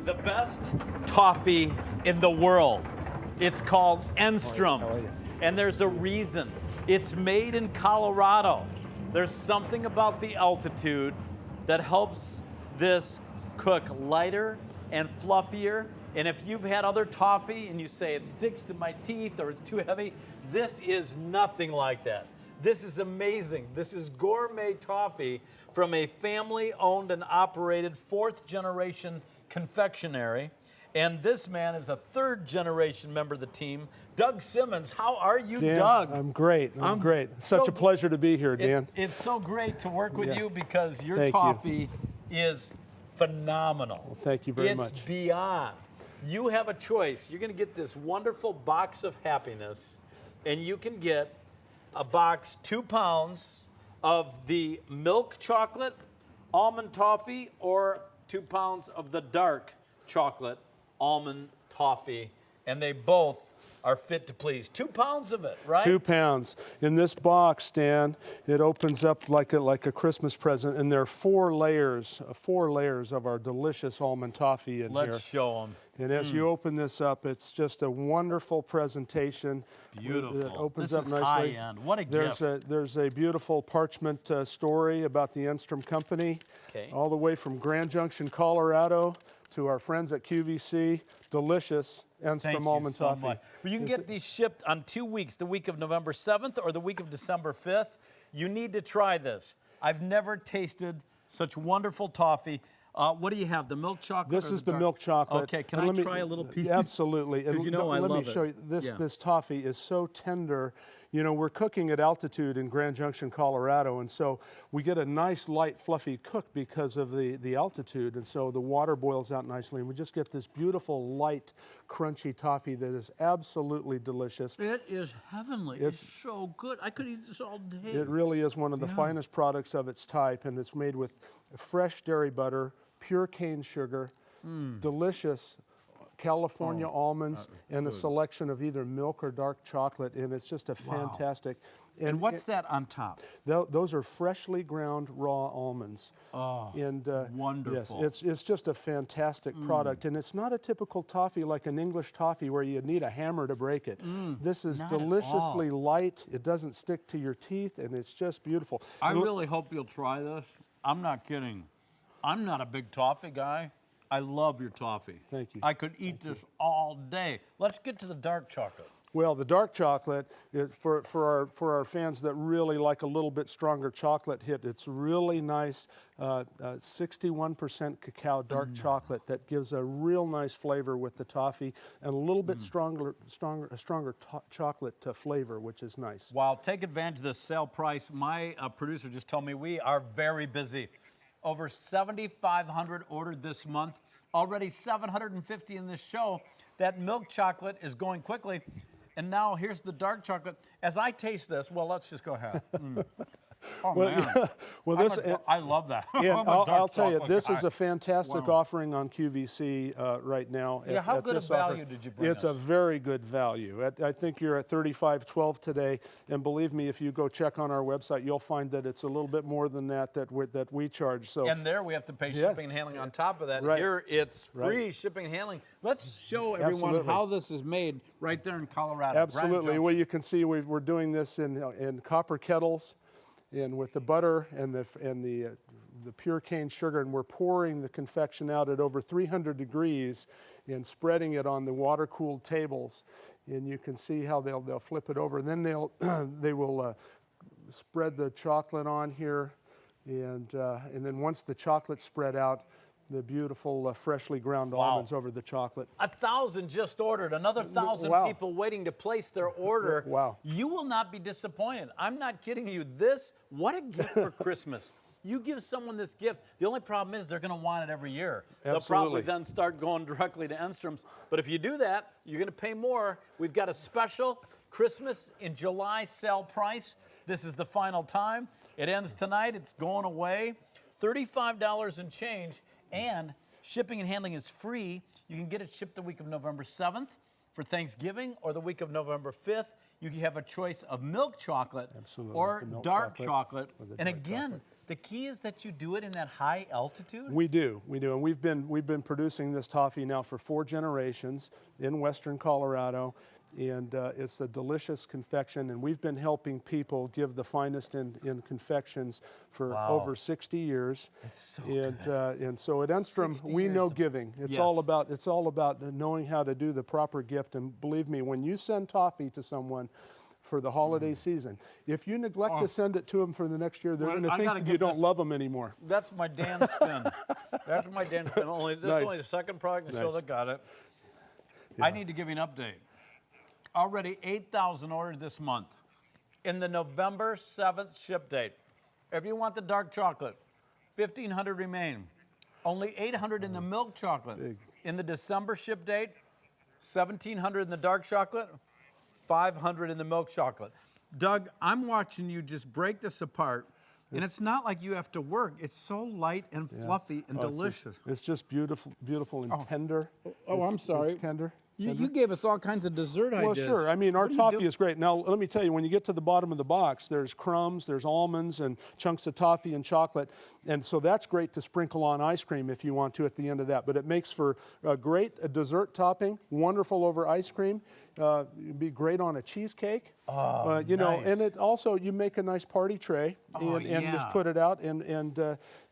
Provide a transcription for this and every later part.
the best toffee in the world. It's called Enstrom's, and there's a reason. It's made in Colorado. There's something about the altitude that helps this cook lighter and fluffier. And if you've had other toffee and you say it sticks to my teeth or it's too heavy, this is nothing like that. This is amazing. This is gourmet toffee from a family-owned and operated fourth-generation confectionery. And this man is a third-generation member of the team. Doug Simmons, how are you, Dan, Doug? I'm great. I'm great. Such a pleasure to be here, Dan. It's so great to work with you because your Thank toffee is phenomenal. Well, thank you very much. It's beyond. You have a choice. You're going to get this wonderful box of happiness, and you can get a box, 2 pounds of the milk chocolate almond toffee or 2 pounds of the dark chocolate almond toffee, and they both are fit to please. 2 pounds of it, right? 2 pounds. In this box, Dan, it opens up like a Christmas present, and there are 4 layers of our delicious almond toffee in here. Let's show them. And as you open this up, it's just a wonderful presentation. Beautiful. It opens This up is nicely. high end. What a gift. There's a beautiful parchment story about the Enstrom company, all the way from Grand Junction, Colorado, to our friends at QVC. Delicious Enstrom almond toffee. Well, you can get these shipped on 2 weeks, the week of November 7th or the week of December 5th. You need to try this. I've never tasted such wonderful toffee. What do you have, the milk chocolate? This is the milk chocolate. Okay, can I try a little piece? Absolutely. Because you know I love it. Let me show you. This toffee is so tender. You know, we're cooking at altitude in Grand Junction, Colorado, and so we get a nice, light, fluffy cook because of the altitude, and so the water boils out nicely, and we just get this beautiful, light, crunchy toffee that is absolutely delicious. It is heavenly. It's so good. I could eat this all day. It really is one of the finest products of its type, and it's made with fresh dairy butter, pure cane sugar, delicious California almonds, and a selection of either milk or dark chocolate, and it's just a fantastic. And what's that on top? Those are freshly ground raw almonds. Oh, and wonderful. Yes, it's just a fantastic product, and it's not a typical toffee like an English toffee where you need a hammer to break it. This is deliciously light. It doesn't stick to your teeth, and it's just beautiful. I really hope you'll try this. I'm not kidding. I'm not a big toffee guy. I love your toffee. Thank you. I could eat this all day. Let's get to the dark chocolate. Well, the dark chocolate, for our fans that really like a little bit stronger chocolate hit, it's really nice 61% cacao dark chocolate that gives a real nice flavor with the toffee, and a little bit stronger chocolate flavor, which is nice. Wow, take advantage of this sale price. My producer just told me we are very busy. Over 7,500 ordered this month. Already 750 in this show. That milk chocolate is going quickly. And now here's the dark chocolate. As I taste this, well, let's just go ahead. Oh, man. I love that. Yeah, I'll tell you, this is a fantastic offering on QVC right now. Yeah, how good a value did you bring It's a very good value. I think you're at $35.12 today, and believe me, if you go check on our website, you'll find that it's a little bit more than that we charge. So, and there we have to pay shipping and handling on top of that. Right. Here it's free shipping and handling. Let's show everyone how this is made right there in Colorado. Absolutely. Well, you can see we're doing this in copper kettles, and with the butter and the pure cane sugar, and we're pouring the confection out at over 300 degrees and spreading it on the water-cooled tables. And you can see how they'll flip it over, and then they will spread the chocolate on here, and then once the chocolate's spread out, the beautiful freshly ground almonds over the chocolate. 1,000 just ordered. Another 1,000 people waiting to place their order. Wow. You will not be disappointed. I'm not kidding you. What a gift for Christmas. You give someone this gift, the only problem is they're going to want it every year. They'll probably then start going directly to Enstrom's. But if you do that, you're going to pay more. We've got a special Christmas in July sale price. This is the final time. It ends tonight. It's going away. $35 and change. And shipping and handling is free. You can get it shipped the week of November 7th for Thanksgiving or the week of November 5th. You can have a choice of milk chocolate or dark chocolate. And again, The key is that you do it in that high altitude? We do, and we've been producing this toffee now for 4 generations in western Colorado, and it's a delicious confection, and we've been helping people give the finest in confections for over 60 years. It's so and so at Enstrom, we know giving. It's all about knowing how to do the proper gift, and believe me, when you send toffee to someone for the holiday season, if you neglect to send it to them for the next year, they're going to think you don't love them anymore. That's my Dan spin. That's my Dan spin. This is only the second product in the show that got it. Yeah. I need to give you an update. Already 8,000 ordered this month. In the November 7th ship date, if you want the dark chocolate, 1,500 remain. Only 800 in the milk chocolate. Big. In the December ship date, 1,700 in the dark chocolate, 500 in the milk chocolate. Doug, I'm watching you just break this apart, and it's not like you have to work. It's so light and fluffy and delicious. It's just beautiful, beautiful and tender. I'm sorry. It's tender. You gave us all kinds of dessert ideas. Well, sure. I mean, our toffee is great. Now, let me tell you, when you get to the bottom of the box, there's crumbs, there's almonds, and chunks of toffee and chocolate. And so that's great to sprinkle on ice cream if you want to at the end of that. But it makes for a great dessert topping, wonderful over ice cream. It'd be great on a cheesecake. You know, and it also, you make a nice party tray and just put it out and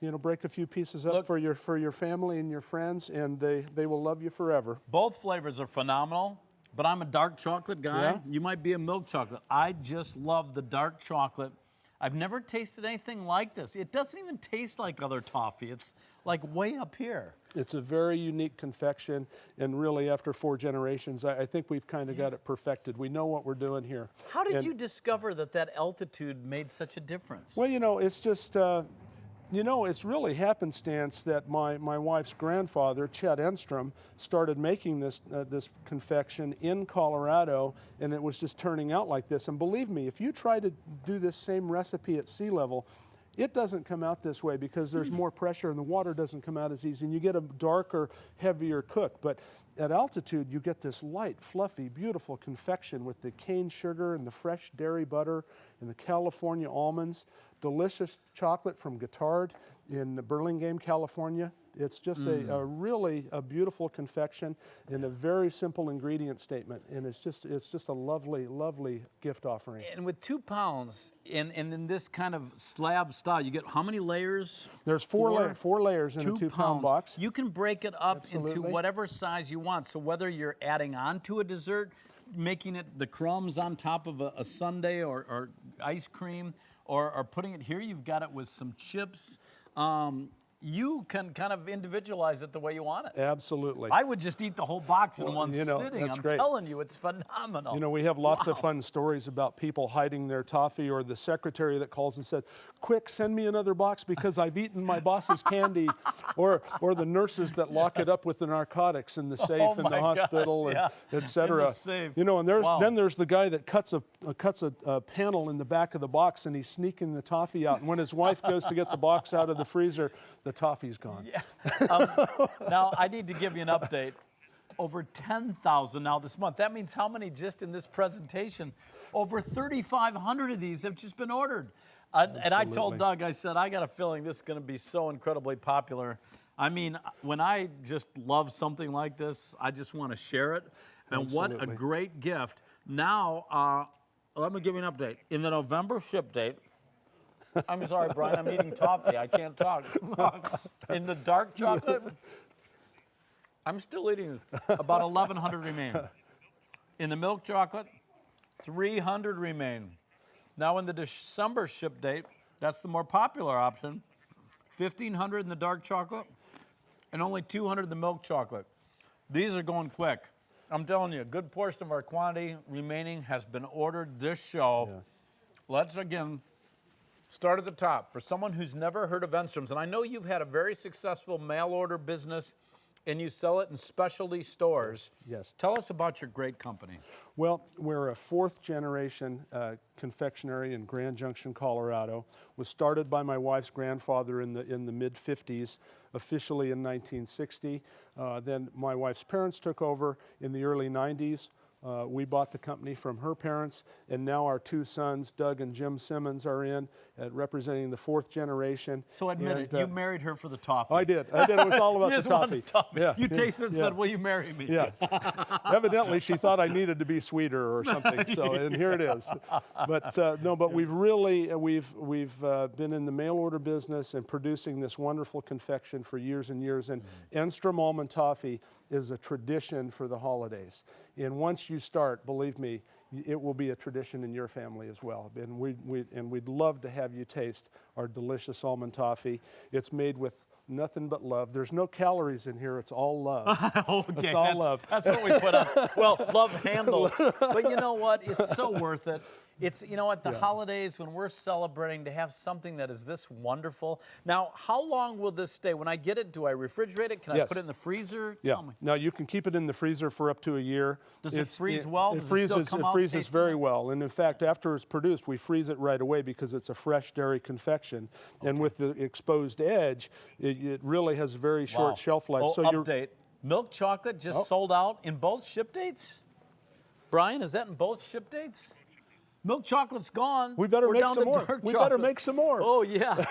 you know, break a few pieces up for your family and your friends, and they will love you forever. Both flavors are phenomenal, but I'm a dark chocolate guy. Yeah. You might be a milk chocolate. I just love the dark chocolate. I've never tasted anything like this. It doesn't even taste like other toffee. It's like way up here. It's a very unique confection, and really after 4 generations, I think we've kind of got it perfected. We know what we're doing here. How did you discover that altitude made such a difference? Well, you know, it's just, you know, it's really happenstance that my wife's grandfather, Chet Enstrom, started making this confection in Colorado, and it was just turning out like this. And believe me, if you try to do this same recipe at sea level, it doesn't come out this way because there's more pressure and the water doesn't come out as easy, and you get a darker, heavier cook. But at altitude, you get this light, fluffy, beautiful confection with the cane sugar and the fresh dairy butter and the California almonds. Delicious chocolate from Guittard in Burlingame, California. It's just a really beautiful confection and a very simple ingredient statement, and it's just a lovely, lovely gift offering. And with 2 pounds, and in this kind of slab style, you get how many layers? There's four layers in a 2 pound box. You can break it up into whatever size you want. So whether you're adding on to a dessert, making it the crumbs on top of a sundae or ice cream, or putting it here, you've got it with some chips. You can kind of individualize it the way you want it. Absolutely. I would just eat the whole box in one sitting. That's I'm great. telling you, it's phenomenal. You know, we have lots of fun stories about people hiding their toffee, or the secretary that calls and said, "Quick, send me another box because I've eaten my boss's candy," or the nurses that lock it up with the narcotics in the safe in the hospital, and et cetera. You know, and then there's the guy that cuts a panel in the back of the box, and he's sneaking the toffee out. And when his wife goes to get the box out of the freezer, the toffee's gone. Yeah. Now, I need to give you an update. Over 10,000 now this month. That means how many just in this presentation? Over 3,500 of these have just been ordered. And I told Doug, I said, I got a feeling this is going to be so incredibly popular. I mean, when I just love something like this, I just want to share it. And what a great gift. Now, let me give you an update. In the November ship date, I'm sorry, Brian, I'm eating toffee. I can't talk. In the dark chocolate, I'm still eating about 1,100 remain. In the milk chocolate, 300 remain. Now in the December ship date, that's the more popular option, 1,500 in the dark chocolate and only 200 in the milk chocolate. These are going quick. I'm telling you, a good portion of our quantity remaining has been ordered this show. Yeah. Let's again start at the top. For someone who's never heard of Enstrom's, and I know you've had a very successful mail order business and you sell it in specialty stores. Yes. Tell us about your great company. Well, we're a 4th generation confectionery in Grand Junction, Colorado. Was started by my wife's grandfather in the mid-50s, officially in 1960. Then my wife's parents took over in the early 90s. We bought the company from her parents, and now our two sons, Doug and Jim Simmons, are in, representing the 4th generation. So admit it, you married her for the toffee. I did. It was all about You the just wanted toffee. Yeah, You tasted it and yeah. said, will you marry me? Yeah. Evidently, she thought I needed to be sweeter or something. So, and here it is. But no, but we've really we've been in the mail order business and producing this wonderful confection for years and years. And Enstrom Almond Toffee is a tradition for the holidays. And once you start, believe me, it will be a tradition in your family as well. And we'd love to have you taste our delicious almond toffee. It's made with nothing but love. There's no calories in here. It's all love. Okay, it's all love. That's what we put on. Well, love handles. But you know what? It's so worth it. It's, you know what, the holidays, when we're celebrating, to have something that is this wonderful. Now, how long will this stay? When I get it, do I refrigerate it? Can I put it in the freezer? Yeah. Tell me. Now, you can keep it in the freezer for up to a year. Does it freeze well? It Does freezes, it still come out freezes tasting very like- well. And in fact, after it's produced, we freeze it right away because it's a fresh dairy confection. And with the exposed edge, it really has a very short shelf life. Oh, So update. Milk chocolate just sold out in both ship dates? Brian, is that in both ship dates? Milk chocolate's gone. We better We're make down some to more. dark We chocolate. better make some more. Oh, yeah.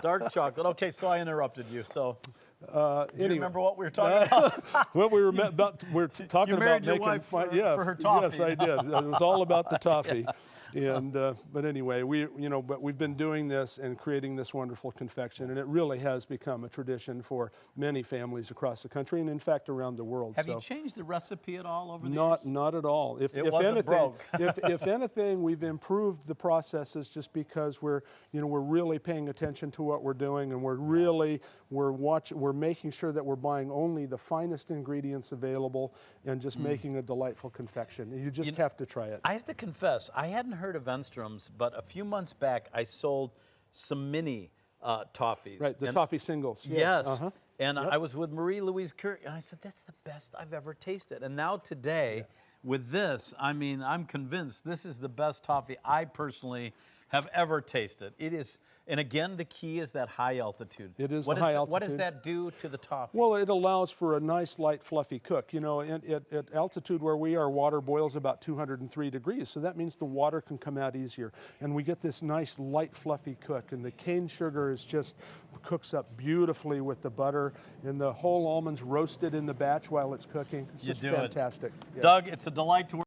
Dark chocolate. Okay, so I interrupted you. So, do you Anyway. remember what we were talking about? Well, we were talking You about married your making wife for her Yes, toffee. I did. It was all about the toffee. And but anyway, but we've been doing this and creating this wonderful confection, and it really has become a tradition for many families across the country, and in fact around the world. Have you changed the recipe at all over the years? Not at all. If wasn't anything, broke. if anything, we've improved the processes just because we're really paying attention to what we're doing, and we're making sure that we're buying only the finest ingredients available and just making a delightful confection. You just have to try it. I have to confess, I hadn't heard of Enstrom's, but a few months back I sold some mini toffees. Right, the toffee singles. Yes. Uh-huh. And I was with Marie Louise Curie, and I said, that's the best I've ever tasted. And now today, with this, I mean, I'm convinced this is the best toffee I personally have ever tasted. It is, and again, the key is that high altitude. It is What the high What does altitude. that do to the toffee? Well, it allows for a nice, light, fluffy cook. At altitude where we are, water boils about 203 degrees, so that means the water can come out easier. And we get this nice, light, fluffy cook. And the cane sugar cooks up beautifully with the butter, and the whole almonds roasted in the batch while it's cooking. It's just fantastic. Yeah. Doug, it's a delight to work.